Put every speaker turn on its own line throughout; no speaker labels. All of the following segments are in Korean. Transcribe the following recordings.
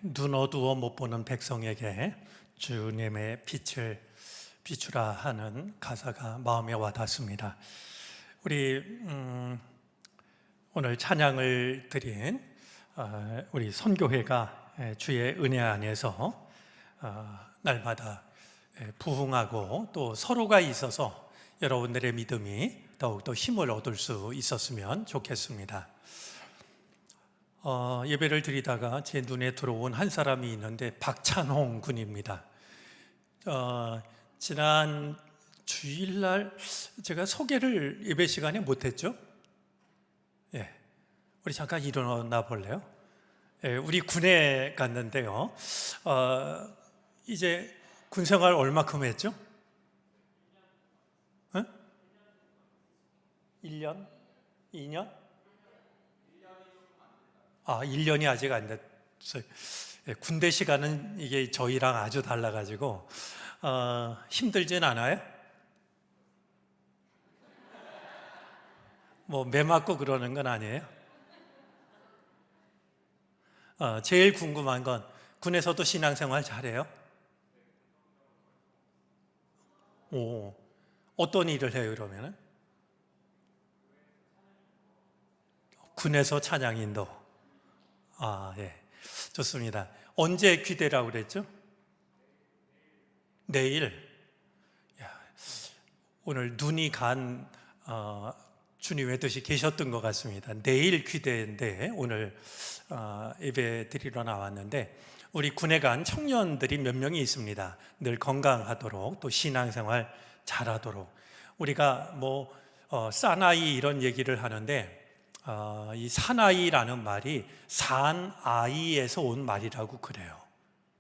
눈 어두워 못 보는 백성에게 주님의 빛을 비추라 하는 가사가 마음에 와닿습니다. 우리 오늘 찬양을 드린 우리 선교회가 주의 은혜 안에서 날마다 부흥하고 또 서로가 있어서 여러분들의 믿음이 더욱더 힘을 얻을 수 있었으면 좋겠습니다. 예배를 드리다가 제 눈에 들어온 한 사람이 있는데 박찬홍 군입니다. 지난 주일날 제가 소개를 예배 시간에 못했죠? 우리 잠깐 일어나 볼래요? 우리 군에 갔는데요. 이제 군 생활 얼마큼 했죠? 1년? 2년? 1년이 아직 안 됐어요. 군대 시간은 이게 저희랑 아주 달라가지고 힘들진 않아요? 매 맞고 그러는 건 아니에요? 제일 궁금한 건 군에서도 신앙생활 잘해요? 어떤 일을 해요 그러면은? 군에서 찬양 인도. 좋습니다. 언제 귀대라고 그랬죠? 내일. 오늘 눈이 간 주님의 뜻이 계셨던 것 같습니다. 내일 귀대인데 오늘 예배 드리러 나왔는데 우리 군에 간 청년들이 몇 명이 있습니다. 늘 건강하도록 또 신앙생활 잘하도록. 우리가 사나이 이런 얘기를 하는데 이 사나이라는 말이 산아이에서 온 말이라고 그래요.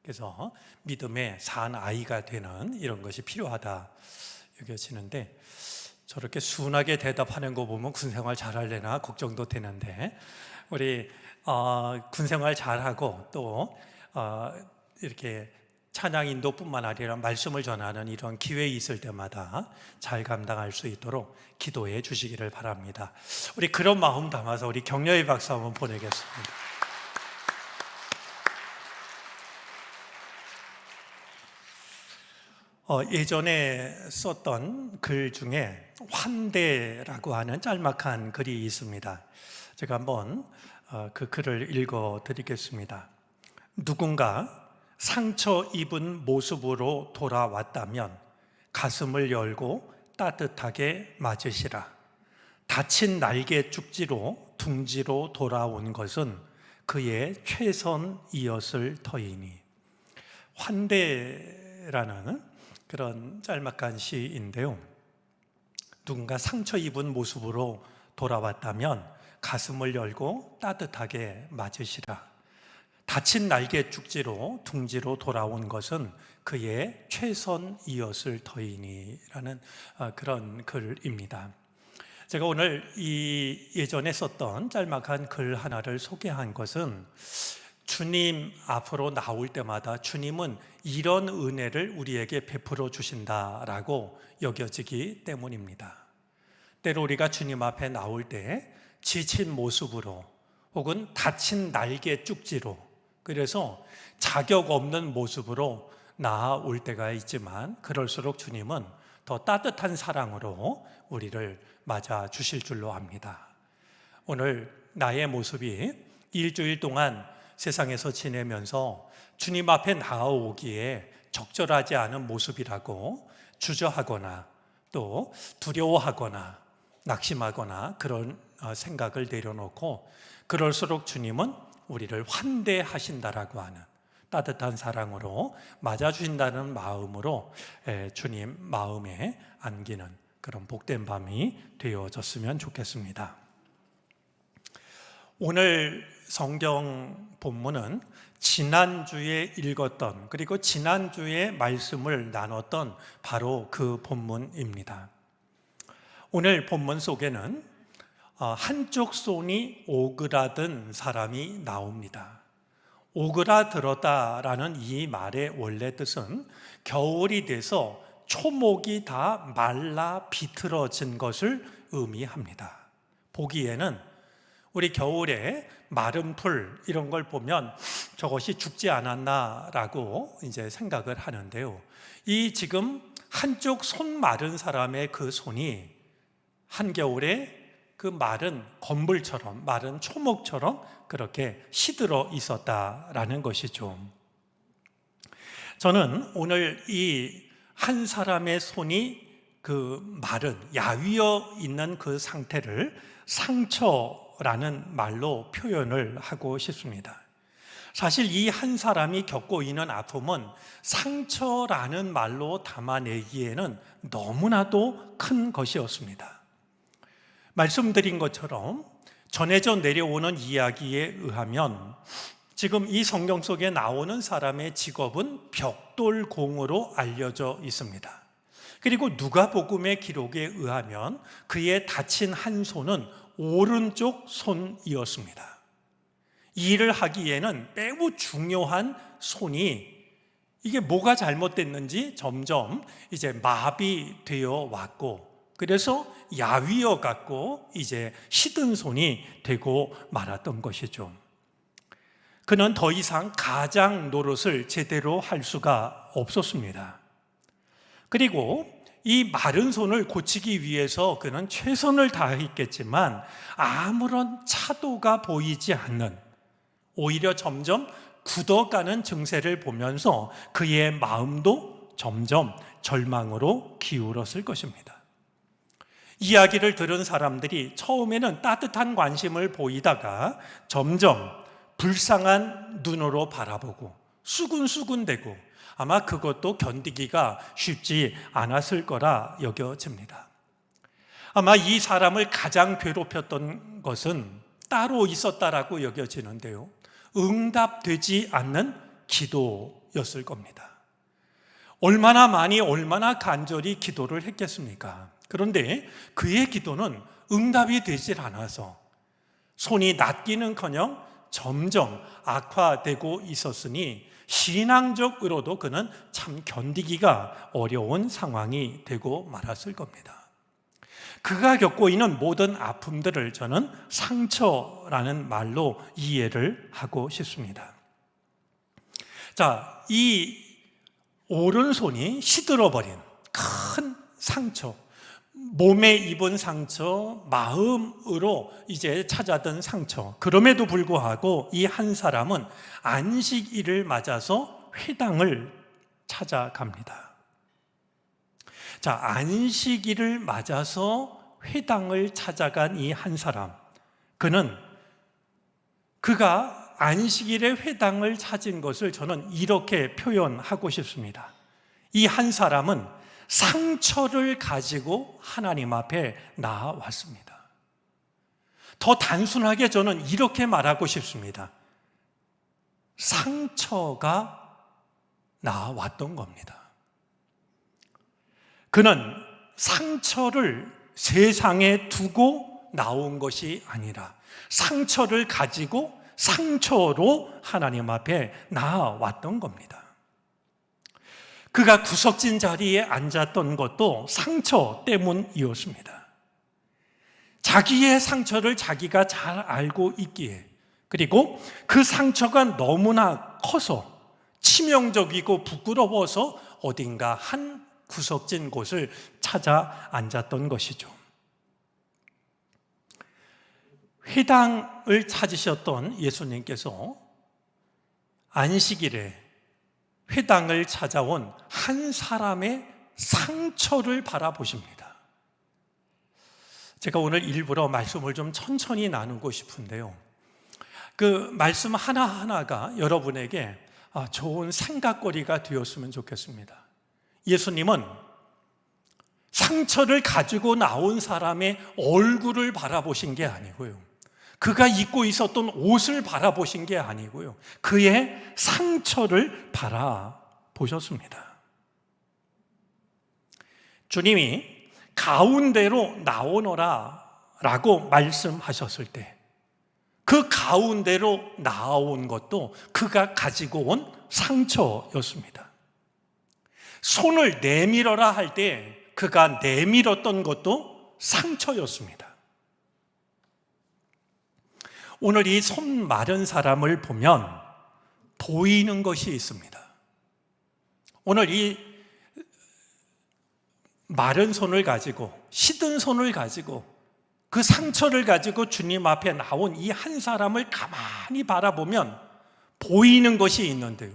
그래서 믿음의 산아이가 되는 이런 것이 필요하다 여겨지는데 저렇게 순하게 대답하는 거 보면 군생활 잘하려나 걱정도 되는데 우리 군생활 잘하고 또 이렇게 찬양 인도뿐만 아니라 말씀을 전하는 이런 기회 있을 때마다 잘 감당할 수 있도록 기도해 주시기를 바랍니다. 우리 그런 마음 담아서 우리 격려의 박수 한번 보내겠습니다. 예전에 썼던 글 중에 환대라고 하는 짤막한 글이 있습니다. 제가 한번 그 글을 읽어 드리겠습니다. 누군가 상처 입은 모습으로 돌아왔다면 가슴을 열고 따뜻하게 맞으시라. 다친 날개 쭉지로 둥지로 돌아온 것은 그의 최선이었을 터이니. 환대라는 그런 짤막한 시인데요. 누군가 상처 입은 모습으로 돌아왔다면 가슴을 열고 따뜻하게 맞으시라. 다친 날개 쭉지로 둥지로 돌아온 것은 그의 최선이었을 터이니라는 그런 글입니다. 제가 오늘 이 예전에 썼던 짤막한 글 하나를 소개한 것은 주님 앞으로 나올 때마다 주님은 이런 은혜를 우리에게 베풀어 주신다라고 여겨지기 때문입니다. 때로 우리가 주님 앞에 나올 때 지친 모습으로 혹은 다친 날개 쭉지로 그래서 자격 없는 모습으로 나아올 때가 있지만 그럴수록 주님은 더 따뜻한 사랑으로 우리를 맞아 주실 줄로 압니다. 오늘 나의 모습이 일주일 동안 세상에서 지내면서 주님 앞에 나아오기에 적절하지 않은 모습이라고 주저하거나 또 두려워하거나 낙심하거나 그런 생각을 내려놓고 그럴수록 주님은 우리를 환대하신다라고 하는 따뜻한 사랑으로 맞아주신다는 마음으로 주님 마음에 안기는 그런 복된 밤이 되어졌으면 좋겠습니다. 오늘 성경 본문은 지난주에 읽었던 그리고 지난주에 말씀을 나눴던 바로 그 본문입니다. 오늘 본문 속에는 한쪽 손이 오그라든 사람이 나옵니다. 오그라들었다라는 이 말의 원래 뜻은 겨울이 돼서 초목이 다 말라 비틀어진 것을 의미합니다. 보기에는 우리 겨울에 마른 풀 이런 걸 보면 저것이 죽지 않았나라고 이제 생각을 하는데요. 이 지금 한쪽 손 마른 사람의 그 손이 한겨울에 그 마른 건불처럼, 마른 초목처럼 그렇게 시들어 있었다라는 것이죠. 저는 오늘 이 한 사람의 손이 그 마른, 야위어 있는 그 상태를 상처라는 말로 표현을 하고 싶습니다. 사실 이 한 사람이 겪고 있는 아픔은 상처라는 말로 담아내기에는 너무나도 큰 것이었습니다. 말씀드린 것처럼 전해져 내려오는 이야기에 의하면 지금 이 성경 속에 나오는 사람의 직업은 벽돌공으로 알려져 있습니다. 그리고 누가복음의 기록에 의하면 그의 다친 한 손은 오른쪽 손이었습니다. 이 일을 하기에는 매우 중요한 손이 이게 뭐가 잘못됐는지 점점 이제 마비되어 왔고, 그래서 야위어 같고 이제 시든 손이 되고 말았던 것이죠. 그는 더 이상 가장 노릇을 제대로 할 수가 없었습니다. 그리고 이 마른 손을 고치기 위해서 그는 최선을 다했겠지만 아무런 차도가 보이지 않는, 오히려 점점 굳어가는 증세를 보면서 그의 마음도 점점 절망으로 기울었을 것입니다. 이야기를 들은 사람들이 처음에는 따뜻한 관심을 보이다가 점점 불쌍한 눈으로 바라보고 수군수군대고 아마 그것도 견디기가 쉽지 않았을 거라 여겨집니다. 아마 이 사람을 가장 괴롭혔던 것은 따로 있었다라고 여겨지는데요, 응답되지 않는 기도였을 겁니다. 얼마나 많이 얼마나 간절히 기도를 했겠습니까? 그런데 그의 기도는 응답이 되질 않아서 손이 낫기는커녕 점점 악화되고 있었으니 신앙적으로도 그는 참 견디기가 어려운 상황이 되고 말았을 겁니다. 그가 겪고 있는 모든 아픔들을 저는 상처라는 말로 이해를 하고 싶습니다. 자, 이 오른손이 시들어버린 큰 상처, 몸에 입은 상처, 마음으로 이제 찾아든 상처. 그럼에도 불구하고 이 한 사람은 안식일을 맞아서 회당을 찾아갑니다. 자, 안식일을 맞아서 회당을 찾아간 이 한 사람, 그가 안식일에 회당을 찾은 것을 저는 이렇게 표현하고 싶습니다. 이 한 사람은 상처를 가지고 하나님 앞에 나아왔습니다. 더 단순하게 저는 이렇게 말하고 싶습니다. 상처가 나아왔던 겁니다. 그는 상처를 세상에 두고 나온 것이 아니라 상처를 가지고 상처로 하나님 앞에 나아왔던 겁니다. 그가 구석진 자리에 앉았던 것도 상처 때문이었습니다. 자기의 상처를 자기가 잘 알고 있기에, 그리고 그 상처가 너무나 커서 치명적이고 부끄러워서 어딘가 한 구석진 곳을 찾아 앉았던 것이죠. 회당을 찾으셨던 예수님께서 안식일에 회당을 찾아온 한 사람의 상처를 바라보십니다. 제가 오늘 일부러 말씀을 좀 천천히 나누고 싶은데요, 그 말씀 하나하나가 여러분에게 좋은 생각거리가 되었으면 좋겠습니다. 예수님은 상처를 가지고 나온 사람의 얼굴을 바라보신 게 아니고요, 그가 입고 있었던 옷을 바라보신 게 아니고요, 그의 상처를 바라보셨습니다. 주님이 가운데로 나오너라 라고 말씀하셨을 때 그 가운데로 나온 것도 그가 가지고 온 상처였습니다. 손을 내밀어라 할 때 그가 내밀었던 것도 상처였습니다. 오늘 이 손 마른 사람을 보면 보이는 것이 있습니다. 오늘 이 마른 손을 가지고, 시든 손을 가지고, 그 상처를 가지고 주님 앞에 나온 이 한 사람을 가만히 바라보면 보이는 것이 있는데요,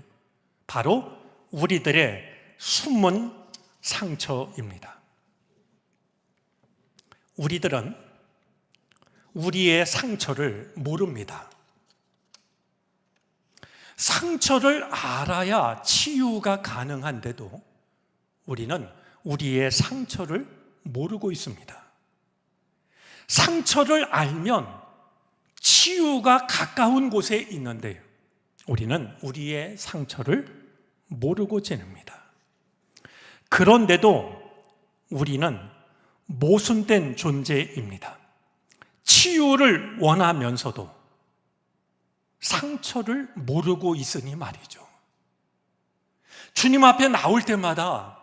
바로 우리들의 숨은 상처입니다. 우리들은 우리의 상처를 모릅니다. 상처를 알아야 치유가 가능한데도 우리는 우리의 상처를 모르고 있습니다. 상처를 알면 치유가 가까운 곳에 있는데 우리는 우리의 상처를 모르고 지냅니다. 그런데도 우리는 모순된 존재입니다. 치유를 원하면서도 상처를 모르고 있으니 말이죠. 주님 앞에 나올 때마다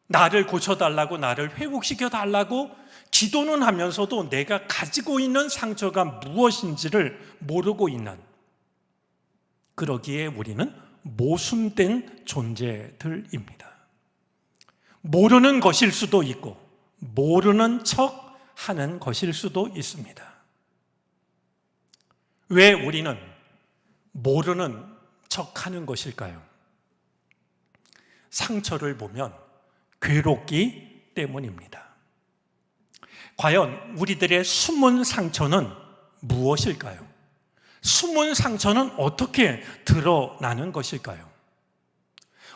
나를 고쳐달라고, 나를 회복시켜달라고 기도는 하면서도 내가 가지고 있는 상처가 무엇인지를 모르고 있는, 그러기에 우리는 모순된 존재들입니다. 모르는 것일 수도 있고 모르는 척 하는 것일 수도 있습니다. 왜 우리는 모르는 척 하는 것일까요? 상처를 보면 괴롭기 때문입니다. 과연 우리들의 숨은 상처는 무엇일까요? 숨은 상처는 어떻게 드러나는 것일까요?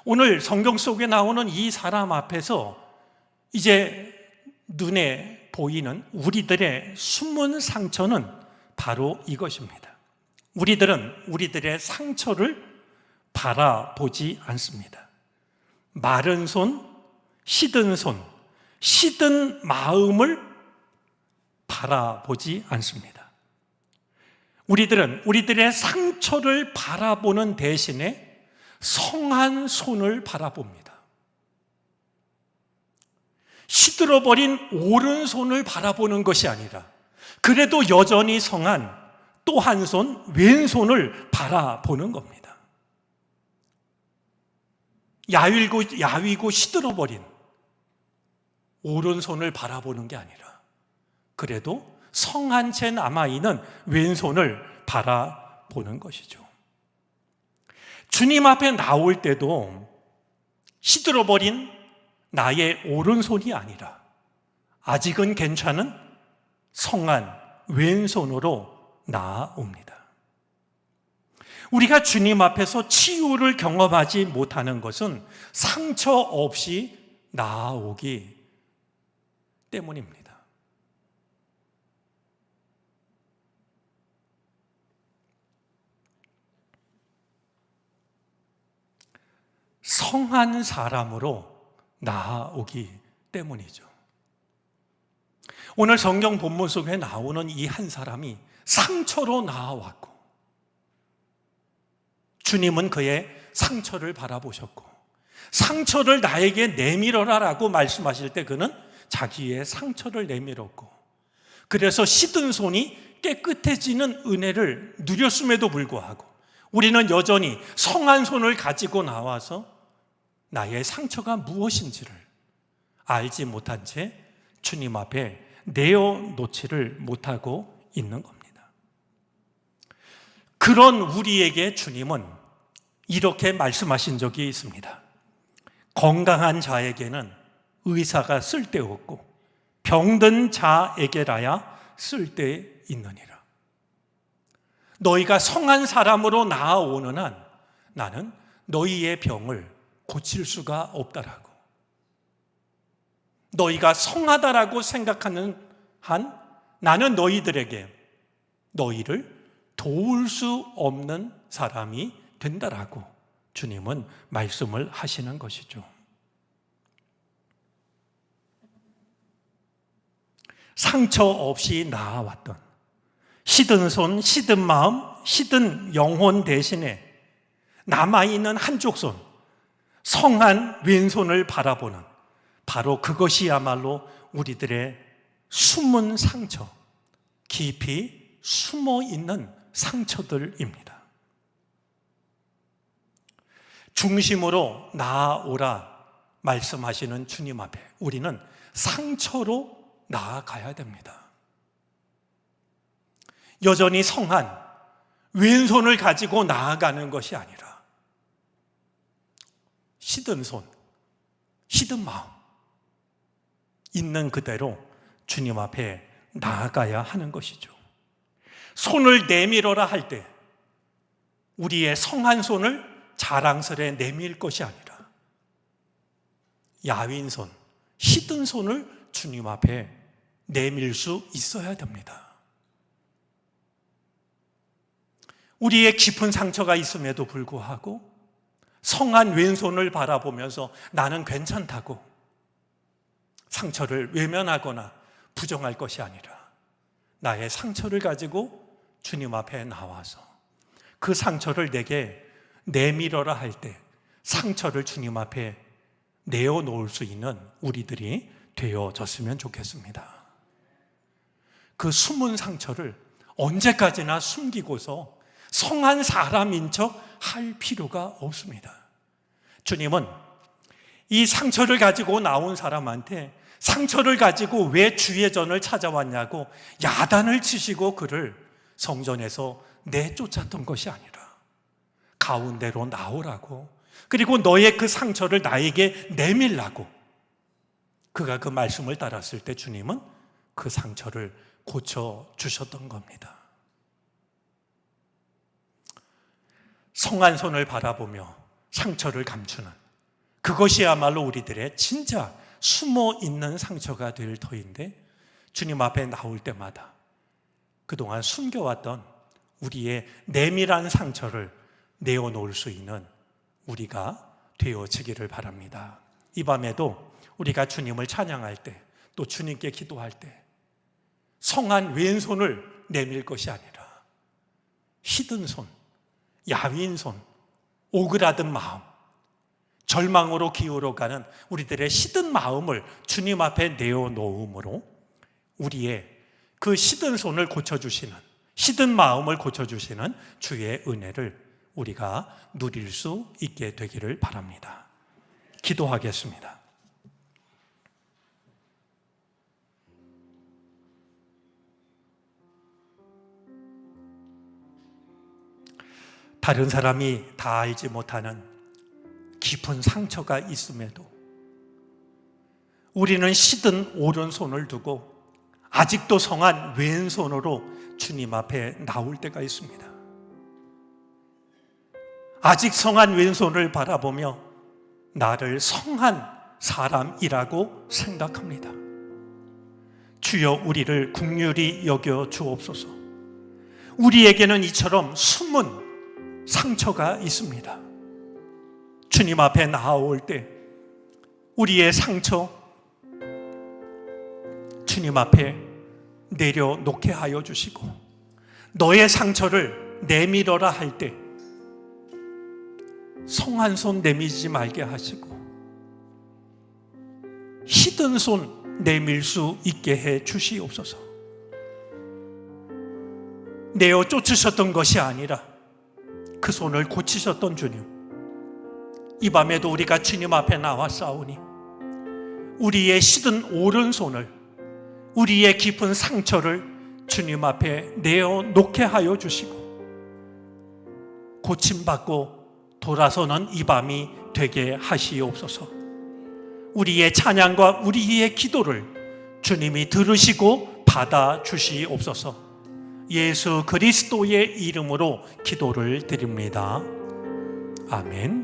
오늘 성경 속에 나오는 이 사람 앞에서 이제 눈에 보이는 우리들의 숨은 상처는 바로 이것입니다. 우리들은 우리들의 상처를 바라보지 않습니다. 마른 손, 시든 손, 시든 마음을 바라보지 않습니다. 우리들은 우리들의 상처를 바라보는 대신에 성한 손을 바라봅니다. 시들어버린 오른손을 바라보는 것이 아니라 그래도 여전히 성한 또 한 손, 왼손을 바라보는 겁니다. 야위고 시들어버린 오른손을 바라보는 게 아니라 그래도 성한 채 남아있는 왼손을 바라보는 것이죠. 주님 앞에 나올 때도 시들어버린 나의 오른손이 아니라 아직은 괜찮은 성한 왼손으로 나아옵니다. 우리가 주님 앞에서 치유를 경험하지 못하는 것은 상처 없이 나아오기 때문입니다. 성한 사람으로 나아오기 때문이죠. 오늘 성경 본문 속에 나오는 이 한 사람이 상처로 나아왔고 주님은 그의 상처를 바라보셨고 상처를 나에게 내밀어라라고 말씀하실 때 그는 자기의 상처를 내밀었고 그래서 시든 손이 깨끗해지는 은혜를 누렸음에도 불구하고 우리는 여전히 성한 손을 가지고 나와서 나의 상처가 무엇인지를 알지 못한 채 주님 앞에 내어놓지를 못하고 있는 겁니다. 그런 우리에게 주님은 이렇게 말씀하신 적이 있습니다. 건강한 자에게는 의사가 쓸데없고 병든 자에게라야 쓸데있느니라. 너희가 성한 사람으로 나아오는 한 나는 너희의 병을 고칠 수가 없다라고. 너희가 성하다라고 생각하는 한 나는 너희들에게 너희를 도울 수 없는 사람이 된다라고 주님은 말씀을 하시는 것이죠. 상처 없이 나아왔던 시든 손, 시든 마음, 시든 영혼 대신에 남아있는 한쪽 손, 성한 왼손을 바라보는 바로 그것이야말로 우리들의 숨은 상처, 깊이 숨어 있는 상처들입니다. 중심으로 나아오라 말씀하시는 주님 앞에 우리는 상처로 나아가야 됩니다. 여전히 성한 왼손을 가지고 나아가는 것이 아니라 시든 손, 시든 마음 있는 그대로 주님 앞에 나아가야 하는 것이죠. 손을 내밀어라 할 때 우리의 성한 손을 자랑스레 내밀 것이 아니라 야윈 손, 시든 손을 주님 앞에 내밀 수 있어야 됩니다. 우리의 깊은 상처가 있음에도 불구하고 성한 왼손을 바라보면서 나는 괜찮다고 상처를 외면하거나 부정할 것이 아니라 나의 상처를 가지고 주님 앞에 나와서 그 상처를 내게 내밀어라 할 때 상처를 주님 앞에 내어놓을 수 있는 우리들이 되어졌으면 좋겠습니다. 그 숨은 상처를 언제까지나 숨기고서 성한 사람인 척 할 필요가 없습니다. 주님은 이 상처를 가지고 나온 사람한테 상처를 가지고 왜 주의 전을 찾아왔냐고 야단을 치시고 그를 성전에서 내쫓았던 것이 아니라 가운데로 나오라고, 그리고 너의 그 상처를 나에게 내밀라고 그가 그 말씀을 따랐을 때 주님은 그 상처를 고쳐주셨던 겁니다. 성한 손을 바라보며 상처를 감추는 그것이야말로 우리들의 진짜 숨어 있는 상처가 될 터인데, 주님 앞에 나올 때마다 그동안 숨겨왔던 우리의 내밀한 상처를 내어놓을 수 있는 우리가 되어지기를 바랍니다. 이 밤에도 우리가 주님을 찬양할 때, 또 주님께 기도할 때 성한 왼손을 내밀 것이 아니라 시든 손, 야윈 손, 오그라든 마음, 절망으로 기울어가는 우리들의 시든 마음을 주님 앞에 내어놓음으로 우리의 그 시든 손을 고쳐주시는, 시든 마음을 고쳐주시는 주의 은혜를 우리가 누릴 수 있게 되기를 바랍니다. 기도하겠습니다. 다른 사람이 다 알지 못하는 깊은 상처가 있음에도 우리는 시든 오른손을 두고 아직도 성한 왼손으로 주님 앞에 나올 때가 있습니다. 아직 성한 왼손을 바라보며 나를 성한 사람이라고 생각합니다. 주여, 우리를 긍휼히 여겨 주옵소서. 우리에게는 이처럼 숨은 상처가 있습니다. 주님 앞에 나아올 때 우리의 상처 주님 앞에 내려놓게 하여 주시고, 너의 상처를 내밀어라 할 때 성한 손 내밀지 말게 하시고 시든 손 내밀 수 있게 해 주시옵소서. 내어 쫓으셨던 것이 아니라 그 손을 고치셨던 주님, 이 밤에도 우리가 주님 앞에 나와 싸우니 우리의 시든 오른손을, 우리의 깊은 상처를 주님 앞에 내어놓게 하여 주시고 고침받고 돌아서는 이 밤이 되게 하시옵소서. 우리의 찬양과 우리의 기도를 주님이 들으시고 받아주시옵소서. 예수 그리스도의 이름으로 기도를 드립니다. 아멘.